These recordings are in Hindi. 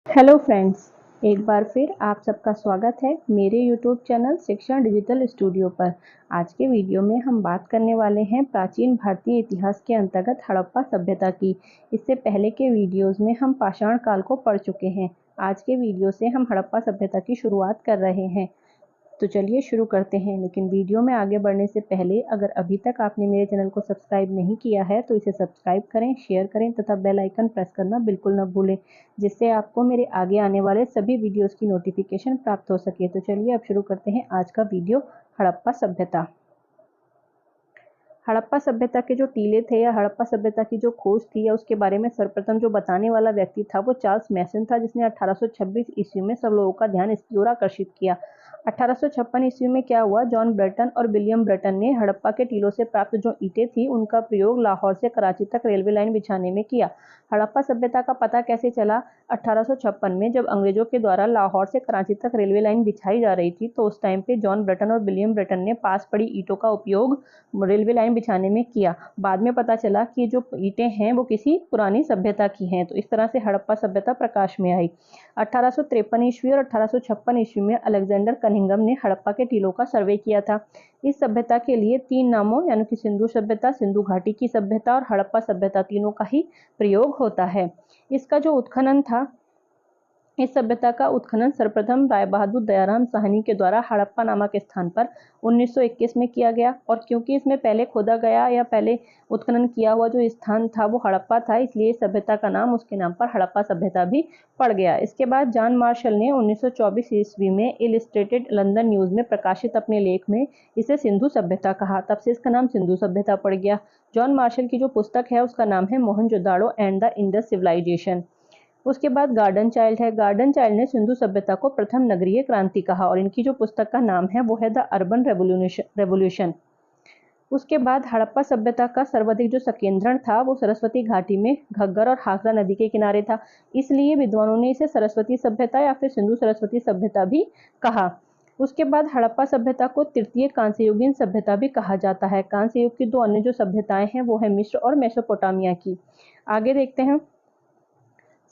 हेलो फ्रेंड्स, एक बार फिर आप सबका स्वागत है मेरे यूट्यूब चैनल शिक्षा डिजिटल स्टूडियो पर। आज के वीडियो में हम बात करने वाले हैं प्राचीन भारतीय इतिहास के अंतर्गत हड़प्पा सभ्यता की। इससे पहले के वीडियोस में हम पाषाण काल को पढ़ चुके हैं। आज के वीडियो से हम हड़प्पा सभ्यता की शुरुआत कर रहे हैं। तो चलिए शुरू करते हैं। लेकिन वीडियो में आगे बढ़ने से पहले अगर अभी तक आपने मेरे चैनल को सब्सक्राइब नहीं किया है तो इसे सब्सक्राइब करें, शेयर करें तथा बेल आइकन प्रेस करना बिल्कुल न भूलें, जिससे आपको मेरे आगे आने वाले सभी वीडियोस की नोटिफिकेशन प्राप्त हो सके। तो चलिए अब शुरू करते हैं आज का वीडियो। हड़प्पा सभ्यता। हड़प्पा सभ्यता के जो टीले थे या हड़प्पा सभ्यता की जो खोज थी या उसके बारे में सर्वप्रथम जो बताने वाला व्यक्ति था वो चार्ल्स मैसन था, जिसने 1826 ईस्वी में सब लोगों का ध्यान इसकी ओर आकर्षित किया। 1856 ईस्वी में क्या हुआ, जॉन ब्रेटन और विलियम ब्रेटन ने हड़प्पा के टीलों से प्राप्त जो ईंटें थी उनका प्रयोग लाहौर से कराची तक रेलवे लाइन बिछाने में किया। हड़प्पा सभ्यता का पता कैसे चला? 1856 में जब अंग्रेजों के द्वारा लाहौर से कराची तक रेलवे लाइन बिछाई जा रही थी तो उस टाइम पे जॉन ब्रेटन और विलियम ब्रेटन ने पास पड़ी ईंटों का उपयोग रेलवे लाइन बिछाने में किया। बाद में पता चला कि जो ईंटें हैं वो किसी पुरानी सभ्यता की हैं। तो इस तरह से हड़प्पा सभ्यता प्रकाश में आई। 1853 ईस्वी और 1856 ईस्वी में अलेक्जेंडर कनिंघम ने हड़प्पा के टीलों का सर्वे किया था। इस सभ्यता के लिए तीन नामों यानी कि सिंधु सभ्यता, सिंधु घाटी की सभ्यता और हड़प्पा सभ्यता तीनों का ही प्रयोग होता है। इसका जो उत्खनन था, इस सभ्यता का उत्खनन सर्वप्रथम राय बहादुर दयाराम साहनी के द्वारा हड़प्पा नामक स्थान पर 1921 में किया गया। और क्योंकि इसमें पहले खोदा गया या पहले उत्खनन किया हुआ जो स्थान था वो हड़प्पा था, इसलिए सभ्यता का नाम उसके नाम पर हड़प्पा सभ्यता भी पड़ गया। इसके बाद जॉन मार्शल ने 1924 ईस्वी में इलिस्ट्रेटेड लंदन न्यूज में प्रकाशित अपने लेख में इसे सिंधु सभ्यता कहा। तब से इसका नाम सिंधु सभ्यता पड़ गया। जॉन मार्शल की जो पुस्तक है उसका नाम है Mohenjodaro and the Indus civilisation. उसके बाद गार्डन चाइल्ड है। गार्डन चाइल्ड ने सिंधु सभ्यता को प्रथम नगरीय क्रांति कहा और इनकी जो पुस्तक का नाम है वो है द अर्बन रेवोल्यूशन। उसके बाद हड़प्पा सभ्यता का सर्वाधिक जो संकेंद्रण था वो सरस्वती घाटी में घग्गर और हाकरा नदी के किनारे था, इसलिए विद्वानों ने इसे सरस्वती सभ्यता या फिर सिंधु सरस्वती सभ्यता भी कहा। उसके बाद हड़प्पा सभ्यता को तृतीय कांस्ययुगीन सभ्यता भी कहा जाता है। कांस्य युग की दो अन्य जो सभ्यताएं हैं वो है मिस्र और मेसोपोटामिया की। आगे देखते हैं।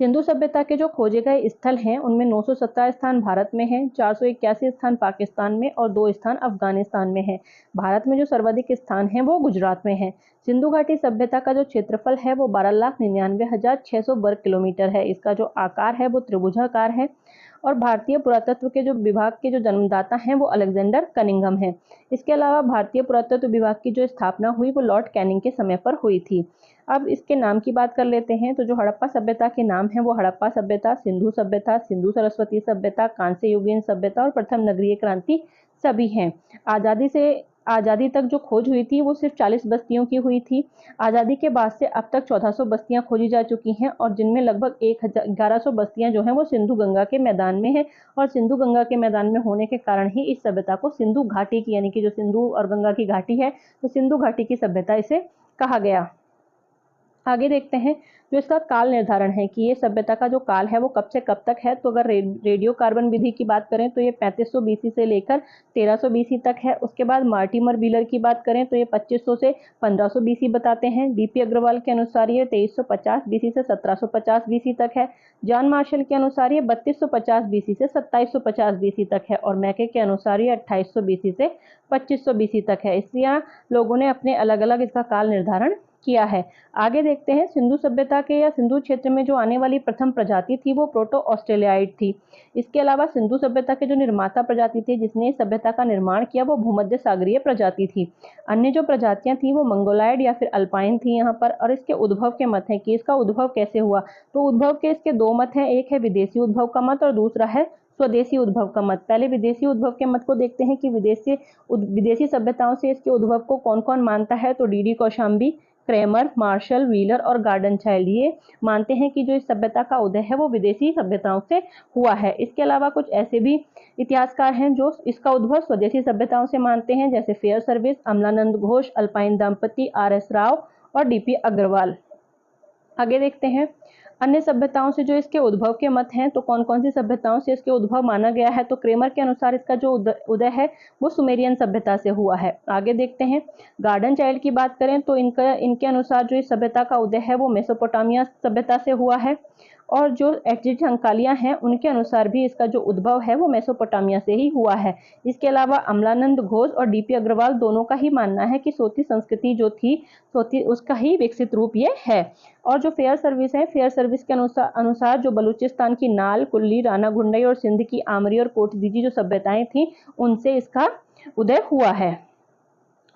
सिंधु सभ्यता के जो खोजे गए स्थल हैं उनमें 917 स्थान भारत में हैं, 481 स्थान पाकिस्तान में और 2 स्थान अफगानिस्तान में हैं। भारत में जो सर्वाधिक स्थान हैं वो गुजरात में हैं। सिंधु घाटी सभ्यता का जो क्षेत्रफल है वो 12,99,600 वर्ग किलोमीटर है। इसका जो आकार है वो त्रिभुजाकार है और भारतीय पुरातत्व के जो विभाग के जो जन्मदाता हैं वो अलेक्जेंडर कनिंघम हैं। इसके अलावा भारतीय पुरातत्व विभाग की जो स्थापना हुई वो लॉर्ड कैनिंग के समय पर हुई थी। अब इसके नाम की बात कर लेते हैं। तो जो हड़प्पा सभ्यता के नाम है वो हड़प्पा सभ्यता, सिंधु सभ्यता, सिंधु सरस्वती सभ्यता, कांस्य युगीन सभ्यता और प्रथम नगरीय क्रांति सभी हैं। आज़ादी तक जो खोज हुई थी वो सिर्फ 40 बस्तियों की हुई थी। आज़ादी के बाद से अब तक 1400 बस्तियां खोजी जा चुकी हैं और जिनमें लगभग 1100 बस्तियां जो हैं वो सिंधु गंगा के मैदान में है। और सिंधु गंगा के मैदान में होने के कारण ही इस सभ्यता को सिंधु घाटी की यानी कि जो सिंधु और गंगा की घाटी है तो सिंधु घाटी की सभ्यता इसे कहा गया। आगे देखते हैं। जो इसका काल निर्धारण है कि ये सभ्यता का जो काल है वो कब से कब तक है। तो अगर रेडियो कार्बन विधि की बात करें तो ये 3500 बीसी से लेकर 1300 बीसी तक है। उसके बाद मार्टिमर व्हीलर की बात करें तो ये 2500 से 1500 बीसी बताते हैं। डीपी अग्रवाल के अनुसार ये 2350 बीसी से 1750 बीसी तक है। जॉन मार्शल के अनुसार ये 3250 बीसी से 2750 बीसी तक है और मैके के अनुसार ये 2800 बीसी से 2500 बीसी तक है। इसलिए लोगों ने अपने अलग अलग इसका काल निर्धारण किया है। आगे देखते हैं। सिंधु सभ्यता के या सिंधु क्षेत्र में जो आने वाली प्रथम प्रजाति थी वो प्रोटो ऑस्ट्रेलियाइड थी। इसके अलावा सिंधु सभ्यता के जो निर्माता प्रजाति थी जिसने सभ्यता का निर्माण किया वो भूमध्य सागरीय प्रजाति थी। अन्य जो प्रजातियां थी वो मंगोलाइड या फिर अल्पाइन थी यहाँ पर। और इसके उद्भव के मत हैं कि इसका उद्भव कैसे हुआ। तो उद्भव के इसके दो मत हैं, एक है विदेशी उद्भव का मत और दूसरा है स्वदेशी उद्भव का मत। पहले विदेशी उद्भव के मत को देखते हैं कि विदेशी सभ्यताओं से इसके उद्भव को कौन कौन मानता है। तो D D Kosambi, Kramer, Marshall, Wheeler और गार्डन चाइल्ड ये मानते हैं कि जो इस सभ्यता का उदय है वो विदेशी सभ्यताओं से हुआ है। इसके अलावा कुछ ऐसे भी इतिहासकार हैं जो इसका उद्भव स्वदेशी सभ्यताओं से मानते हैं, जैसे fair service, Amalanand Ghosh, alpine दंपति, आर एस राव और डीपी अग्रवाल। आगे देखते हैं। अन्य सभ्यताओं से जो इसके उद्भव के मत हैं, तो कौन कौन सी सभ्यताओं से इसके उद्भव माना गया है, तो क्रेमर के अनुसार इसका जो उदय है वो सुमेरियन सभ्यता से हुआ है। आगे देखते हैं, गार्डन चाइल्ड की बात करें तो इनके अनुसार जो इस सभ्यता का उदय है वो मेसोपोटामिया सभ्यता से हुआ है, और जो एग्जिट हंकालियां हैं उनके अनुसार भी इसका जो उद्भव है वो मेसोपोटामिया से ही हुआ है। इसके अलावा अमलानंद घोष और डीपी अग्रवाल दोनों का ही मानना है कि सोती संस्कृति जो थी, सोती उसका ही विकसित रूप ये है। और जो फेयर सर्विस है, फेयर सर्विस के अनुसार जो बलूचिस्तान की नाल, कुल्ली, राना गुंडई और सिंध की आमरी और कोटदीजी जो सभ्यताएं थी उनसे इसका उदय हुआ है।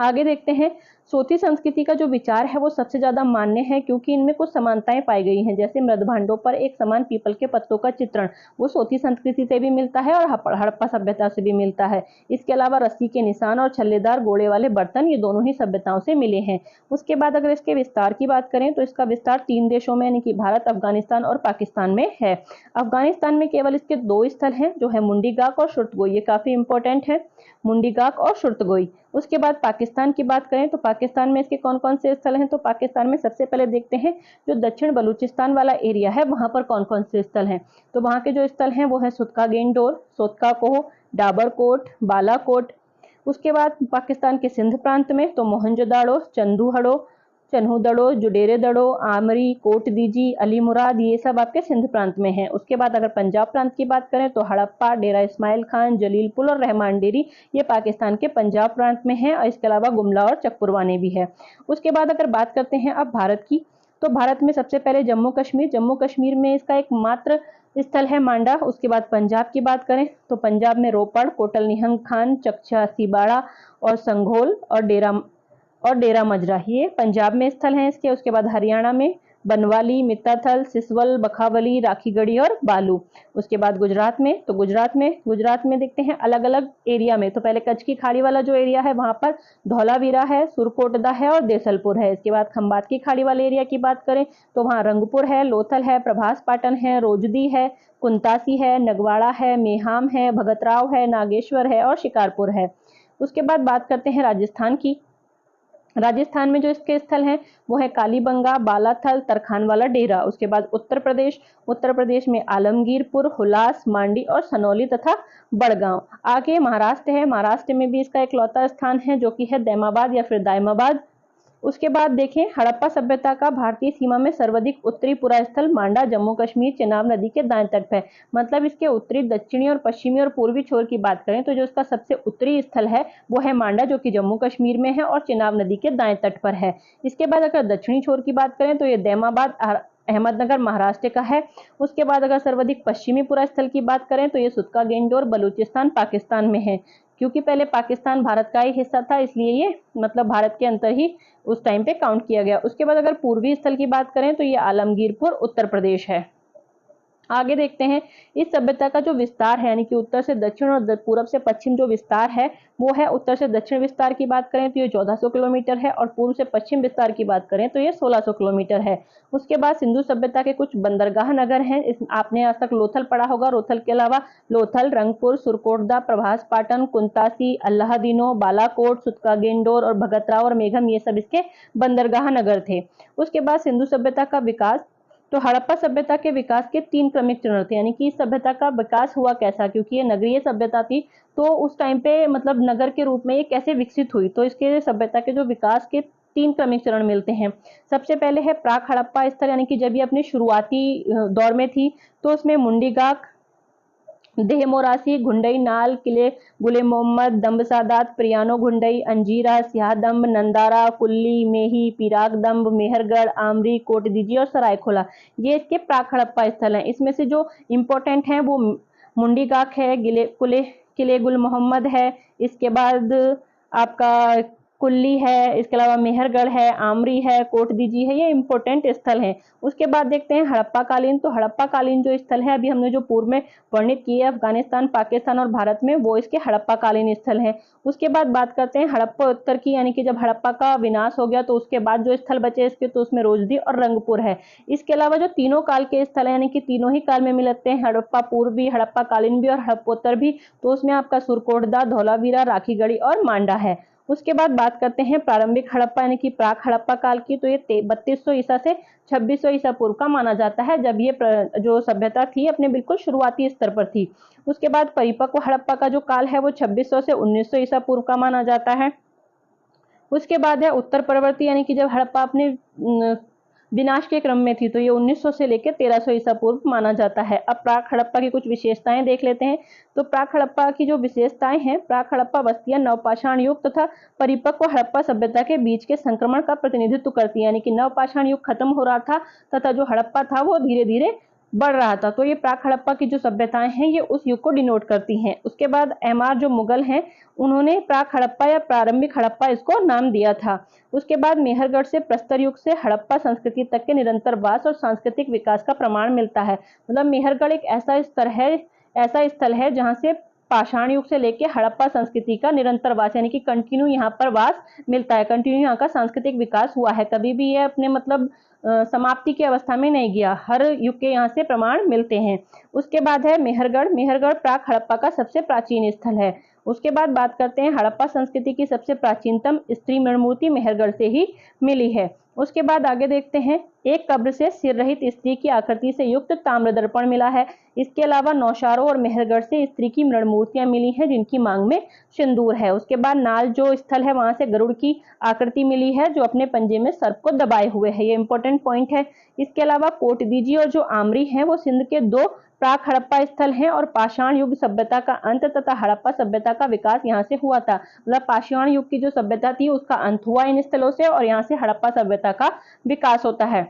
आगे देखते हैं, सोती संस्कृति का जो विचार है वो सबसे ज्यादा मान्य है, क्योंकि इनमें कुछ समानताएं पाई गई हैं, जैसे मृदभांडों पर एक समान पीपल के पत्तों का चित्रण, वो सोती संस्कृति से भी मिलता है और हड़प्पा सभ्यता से भी मिलता है। इसके अलावा रस्सी के निशान और छल्लेदार गोले वाले बर्तन, ये दोनों ही सभ्यताओं से मिले हैं। उसके बाद अगर इसके विस्तार की बात करें तो इसका विस्तार 3 देशों में यानी कि भारत, अफगानिस्तान और पाकिस्तान में है। अफगानिस्तान में केवल इसके 2 स्थल हैं, जो है मुंडीगाक और शुर्तगोई, ये काफी इंपॉर्टेंट है, मुंडीगाक और शुर्तगोई। उसके बाद पाकिस्तान की बात करें तो पाकिस्तान में इसके कौन कौन से स्थल हैं, तो पाकिस्तान में सबसे पहले देखते हैं जो दक्षिण बलूचिस्तान वाला एरिया है वहां पर कौन कौन से स्थल हैं। तो वहां के जो स्थल हैं वो है सुतका गेंडोर, सोतका कोह, डाबरकोट, बालाकोट। उसके बाद पाकिस्तान के सिंध प्रांत में तो मोहनजोदाड़ो, चन्हूदड़ो, जुडेरेदड़ो, आमरी, कोटदीजी, अली मुराद, ये सब आपके सिंध प्रांत में है। उसके बाद अगर पंजाब प्रांत की बात करें तो हड़प्पा, डेरा इस्माइल खान, जलीलपुर और रहमान डेरी, ये पाकिस्तान के पंजाब प्रांत में है, और इसके अलावा गुमला और चकपुरवाने भी है। उसके बाद अगर बात करते हैं अब भारत की, तो भारत में सबसे पहले जम्मू कश्मीर में इसका एकमात्र स्थल है मांडा। उसके बाद पंजाब की बात करें तो पंजाब में रोपड़, कोटल निहंग खान, चकचा, सिबाड़ा और संघोल और डेरा मजरा, ये पंजाब में स्थल हैं इसके। उसके बाद हरियाणा में बनवाली, मित्ताथल, सिसवल, बखावली, राखीगढ़ी और बालू। उसके बाद गुजरात में देखते हैं अलग अलग एरिया में, तो पहले कच्छ की खाड़ी वाला जो एरिया है वहां पर धौलावीरा है, सुरकोटदा है और देसलपुर है। इसके बाद खंबात की खाड़ी वाले एरिया की बात करें तो वहां रंगपुर है, लोथल है, प्रभास पाटन है, रोजदी है, कुंतासी है, नगवाड़ा है, मेहाम है, भगतराव है, नागेश्वर है और शिकारपुर है। उसके बाद बात करते हैं राजस्थान की। राजस्थान में जो इसके स्थल हैं वो है कालीबंगा, बालाथल, तरखानवाला डेरा। उसके बाद उत्तर प्रदेश में आलमगीरपुर, हुलास, मांडी और सनौली तथा बड़गांव। आगे महाराष्ट्र है, महाराष्ट्र में भी इसका इकलौता स्थान है जो कि है दैमाबाद या फिर दायमाबाद। उसके बाद देखें हड़प्पा सभ्यता का भारतीय सीमा में सर्वाधिक उत्तरी पूरा स्थल मांडा, जम्मू कश्मीर, चिनाब नदी के दाएं तट पर। मतलब इसके उत्तरी, दक्षिणी और पश्चिमी और पूर्वी छोर की बात करें तो जो इसका सबसे उत्तरी स्थल है वो है मांडा, जो कि जम्मू कश्मीर में है और चिनाब नदी के दाएं तट पर है। इसके बाद अगर दक्षिणी छोर की बात करें तो ये दैमाबाद, अहमदनगर महाराष्ट्र का है। उसके बाद अगर सर्वाधिक पश्चिमी पूरा स्थल की बात करें तो ये सुतका गेंडोर, बलूचिस्तान, पाकिस्तान में है। क्योंकि पहले पाकिस्तान भारत का ही हिस्सा था, इसलिए ये मतलब भारत के अंदर ही उस टाइम पे काउंट किया गया। उसके बाद अगर पूर्वी स्थल की बात करें तो ये आलमगीरपुर उत्तर प्रदेश है। आगे देखते हैं इस सभ्यता का जो विस्तार है, यानी कि उत्तर से दक्षिण और पूर्व से पश्चिम जो विस्तार है वो है, उत्तर से दक्षिण विस्तार की बात करें तो ये 1400 किलोमीटर है और पूर्व से पश्चिम विस्तार की बात करें तो ये 1600 किलोमीटर है। उसके बाद सिंधु सभ्यता के कुछ बंदरगाह नगर हैं, आपने आज तक लोथल पढ़ा होगा, लोथल के अलावा लोथल, रंगपुर, सुरकोटदा, प्रभास पाटन, कुंतासी, अल्लाहदीनो, बालाकोट, सुतका गेंडोर और भगतराव और मेघम, ये सब इसके बंदरगाह नगर थे। उसके बाद सिंधु सभ्यता का विकास, तो हड़प्पा सभ्यता के विकास के 3 क्रमिक चरण थे, यानी कि इस सभ्यता का विकास हुआ कैसा, क्योंकि ये नगरीय सभ्यता थी तो उस टाइम पे मतलब नगर के रूप में ये कैसे विकसित हुई, तो इसके सभ्यता के जो विकास के 3 क्रमिक चरण मिलते हैं। सबसे पहले है प्राक हड़प्पा स्तर, यानी कि जब ये अपने शुरुआती दौर में थी तो उसमें मुंडीगाक, देह मोरासी, घुंडई नाल, किले गुले मोहम्मद, दम्ब सादात, प्रियानो घुंडई, अंजीरा, सियादम्ब, नंदारा, कुल्ली, मेही, पिराग दम्ब, मेहरगढ़, आमरी, कोटदीजी और सरायखोला, ये इसके प्राक हड़प्पा स्थल हैं। इसमें से जो इम्पोर्टेंट हैं वो मुंडीगाक है, किले गुल मोहम्मद है, इसके बाद आपका कुल्ली है, इसके अलावा मेहरगढ़ है, आमरी है, कोटदीजी है, ये इंपॉर्टेंट स्थल हैं। उसके बाद देखते हैं हड़प्पा कालीन, तो हड़प्पा कालीन जो स्थल है अभी हमने जो पूर्व में वर्णित किए अफगानिस्तान, पाकिस्तान और भारत में, वो इसके हड़प्पा कालीन स्थल हैं। उसके बाद बात करते हैं हड़प्पा उत्तर की, यानी कि जब हड़प्पा का विनाश हो गया तो उसके बाद जो स्थल बचे इसके, तो उसमें रोजदी और रंगपुर है। इसके अलावा जो तीनों काल के स्थल है, यानी कि तीनों ही काल में मिलते हैं, हड़प्पा पूर्व भी, हड़प्पा कालीन भी और हड़प्पोत्तर भी, तो उसमें आपका सुरकोटदा, धौलावीरा, राखीगढ़ी और मांडा है। उसके बाद बात करते हैं प्रारंभिक हड़प्पा यानी कि प्राक हड़प्पा काल की। तो ये 3200 ईसा से 2600 ईसा पूर्व का माना जाता है, जब ये जो सभ्यता थी अपने बिल्कुल शुरुआती स्तर पर थी। उसके बाद परिपक्व हड़प्पा का जो काल है वो 2600 से 1900 ईसा पूर्व का माना जाता है। उसके बाद है उत्तर परवर्ती यानी कि जब हड़प्पा अपने विनाश के क्रम में थी, तो ये 1900 से लेकर 1300 ईसा पूर्व माना जाता है। अब प्राक हड़प्पा की कुछ विशेषताएं देख लेते हैं। तो प्राक हड़प्पा की जो विशेषताएं हैं, प्राक हड़प्पा बस्तियां नवपाषाण युग तथा परिपक्व हड़प्पा सभ्यता के बीच के संक्रमण का प्रतिनिधित्व करती है, यानी कि नवपाषाण युग खत्म हो रहा था तथा जो हड़प्पा था वो धीरे धीरे बढ़ रहा था। तो ये प्राक हड़प्पा की जो सभ्यताएं हैं ये उस युग को डिनोट करती हैं। उसके बाद एमआर जो मुगल हैं उन्होंने प्राक हड़प्पा या प्रारंभिक हड़प्पा इसको नाम दिया था। उसके बाद मेहरगढ़ से प्रस्तर युग से हड़प्पा संस्कृति तक के निरंतर वास और सांस्कृतिक विकास का प्रमाण मिलता है। मतलब मेहरगढ़ एक ऐसा स्थल है जहां से पाषाण युग से लेकर हड़प्पा संस्कृति का निरंतर वास यानी कि कंटिन्यू यहाँ पर वास मिलता है, कंटिन्यू यहाँ का सांस्कृतिक विकास हुआ है। कभी भी ये अपने मतलब समाप्ति की अवस्था में नहीं गया, हर युग के यहाँ से प्रमाण मिलते हैं। उसके बाद है मेहरगढ़। मेहरगढ़ प्राक हड़प्पा का सबसे प्राचीन स्थल है। उसके बाद बात करते हैं हड़प्पा संस्कृति की सबसे प्राचीनतम स्त्री मृणमूर्ति मेहरगढ़ से ही मिली है। उसके बाद आगे देखते हैं, एक कब्र से सिर रहित स्त्री की आकृति से युक्त ताम्र दर्पण मिला है। इसके अलावा नौशारों और मेहरगढ़ से स्त्री की मृण मूर्तियां मिली हैं जिनकी मांग में सिंदूर है। उसके बाद नाल जो स्थल है वहां से गरुड़ की आकृति मिली है जो अपने पंजे में सर्प को दबाए हुए है, ये इंपॉर्टेंट पॉइंट है। इसके अलावा कोटदीजी और जो आमरी हैं वो सिंध के दो प्राक हड़प्पा स्थल हैं और पाषाण युग सभ्यता का अंत तथा हड़प्पा सभ्यता का विकास यहाँ से हुआ था। मतलब पाषाण युग की जो सभ्यता थी उसका अंत हुआ इन स्थलों से और यहाँ से हड़प्पा सभ्यता का विकास होता है।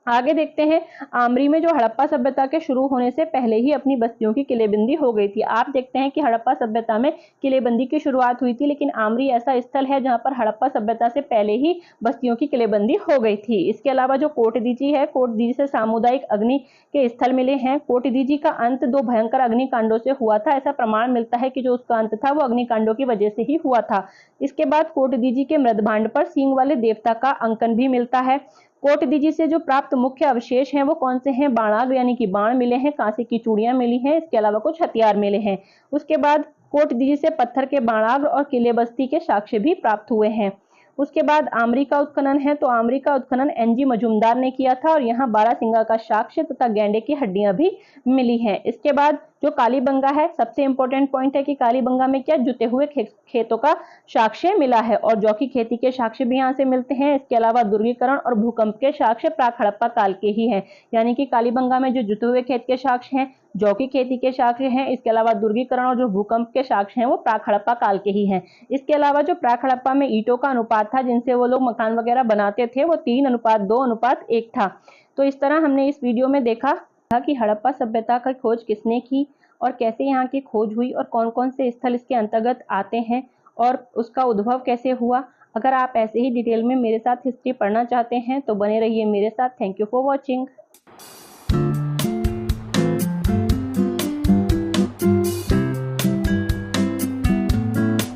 आगे देखते हैं, आमरी में जो हड़प्पा सभ्यता के शुरू होने से पहले ही अपनी बस्तियों की किलेबंदी हो गई थी। आप देखते हैं कि हड़प्पा सभ्यता में किलेबंदी की शुरुआत हुई थी, लेकिन आमरी ऐसा स्थल है जहां पर हड़प्पा सभ्यता से पहले ही बस्तियों की किलेबंदी हो गई थी। इसके अलावा जो कोटदीजी है, कोटदीजी से सामुदायिक अग्नि के स्थल मिले हैं। कोटदीजी का अंत दो भयंकर अग्निकांडों से हुआ था, ऐसा प्रमाण मिलता है कि जो उसका अंत था वो अग्निकांडों की वजह से ही हुआ था। इसके बाद कोटदीजी के मृदभांड पर सींग वाले देवता का अंकन भी मिलता है। कोटदीजी से जो प्राप्त मुख्य अवशेष हैं वो कौन से हैं? बाणाग्र यानी कि बाण मिले हैं, कांसे की चूड़ियां मिली हैं, इसके अलावा कुछ हथियार मिले हैं। उसके बाद कोटदीजी से पत्थर के बाणाग्र और किले बस्ती के साक्ष्य भी प्राप्त हुए हैं। उसके बाद आमरी का उत्खनन है। तो आमरी का उत्खनन एनजी मजूमदार ने किया था और यहाँ बारहसिंगा का साक्ष्य तथा गैंडे की हड्डियां भी मिली हैं। इसके बाद जो कालीबंगा है, सबसे इंपॉर्टेंट पॉइंट है कि कालीबंगा में क्या जुते हुए खेतों का साक्ष्य मिला है और जौ की खेती के साक्ष्य भी यहाँ से मिलते हैं। इसके अलावा दुर्गीकरण और भूकंप के साक्ष्य प्राक हड़प्पा काल के ही हैं, यानी कि कालीबंगा में जो जुते हुए खेत के साक्ष्य हैं, जौ की खेती के साक्ष्य हैं, इसके अलावा दुर्गीकरण और जो भूकंप के साक्ष्य हैं वो प्राक हड़प्पा काल के ही हैं। इसके अलावा जो प्राक हड़प्पा में ईंटों का अनुपात था जिनसे वो लोग मकान वगैरह बनाते थे वो 3:2:1 था। तो इस तरह हमने इस वीडियो में देखा था कि हड़प्पा सभ्यता की खोज किसने की और कैसे यहाँ की खोज हुई और कौन कौन से स्थल इसके अंतर्गत आते हैं और उसका उद्भव कैसे हुआ। अगर आप ऐसे ही डिटेल में मेरे साथ हिस्ट्री पढ़ना चाहते हैं तो बने रहिए मेरे साथ। Thank you for watching.